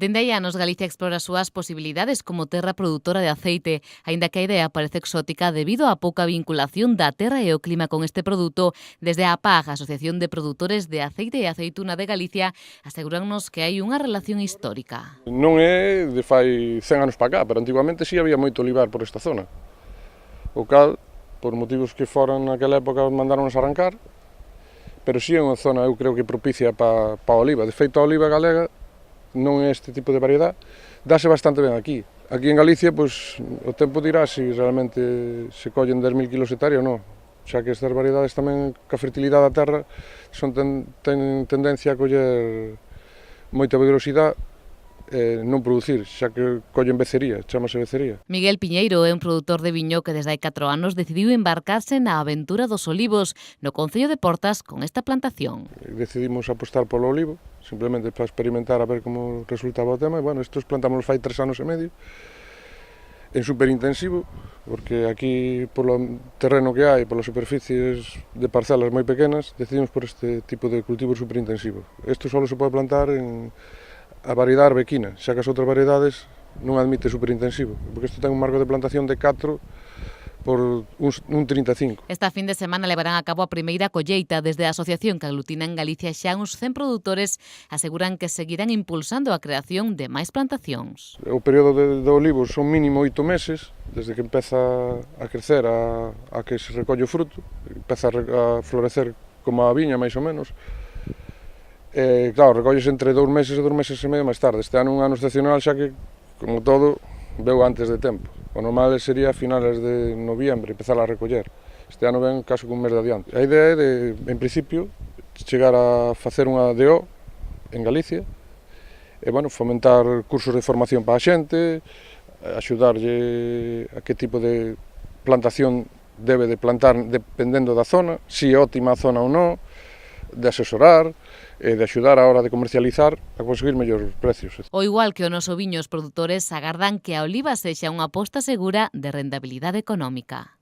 Dende hai anos, Galicia explora as súas posibilidades como terra produtora de aceite, aínda que a idea parece exótica debido á pouca vinculación da terra e o clima con este produto. Desde a APAG, a Asociación de Produtores de Aceite e Aceituna de Galicia, asegurannos que hai unha relación histórica. Non é de fai 100 anos para cá, pero antigamente sí había moito olivar por esta zona. O cal, por motivos que foran naquela época, mandaronos arrancar, pero sí é unha zona, eu creo que propicia para a oliva. De feito, a oliva galega non é este tipo de variedade, dáse bastante ben aquí. Aquí en Galicia, pois, o tempo dirá se realmente se collen 10.000 kilos hectárea ou non, xa que estas variedades tamén, ca fertilidade da terra, ten tendencia a coller moita vigorosidade e non producir, xa que collen becería, chamase becería. Miguel Piñeiro é un produtor de viño que desde hai 4 anos decidiu embarcarse na aventura dos olivos no concello de Portas con esta plantación. Decidimos apostar polo olivo, simplemente para experimentar a ver como resultaba o tema, e, bueno, estos plantamos fai 3 anos e medio, en superintensivo, porque aquí, polo terreno que hai, polas superficies de parcelas moi pequenas, decidimos por este tipo de cultivo superintensivo. Isto só se pode plantar en a variedade arbequina, xa que as outras variedades non admite superintensivo, porque isto ten un marco de plantación de 4 por un 35. Esta fin de semana levarán a cabo a primeira colleita. Desde a asociación que aglutina en Galicia xa uns 100 produtores aseguran que seguirán impulsando a creación de máis plantacións. O período de olivos son mínimo 8 meses, desde que empeza a crecer a que se recolle o fruto, empeza a florecer como a viña, máis ou menos. Claro, recolles entre 2 meses e 2 meses e medio máis tarde. Este ano é un ano excepcional, xa que, como todo, veu antes de tempo. O normal sería a finales de noviembre empezar a recoller. Este ano ven caso con un mes de adiante. A idea é de, en principio, chegar a facer unha DO en Galicia e, bueno, fomentar cursos de formación para a xente, axudarlle a que tipo de plantación debe de plantar dependendo da zona, se é óptima a zona ou non, de asesorar e de axudar a hora de comercializar a conseguir mellores precios. O igual que o noso viño, os produtores agardan que a oliva sexa unha aposta segura de rentabilidade económica.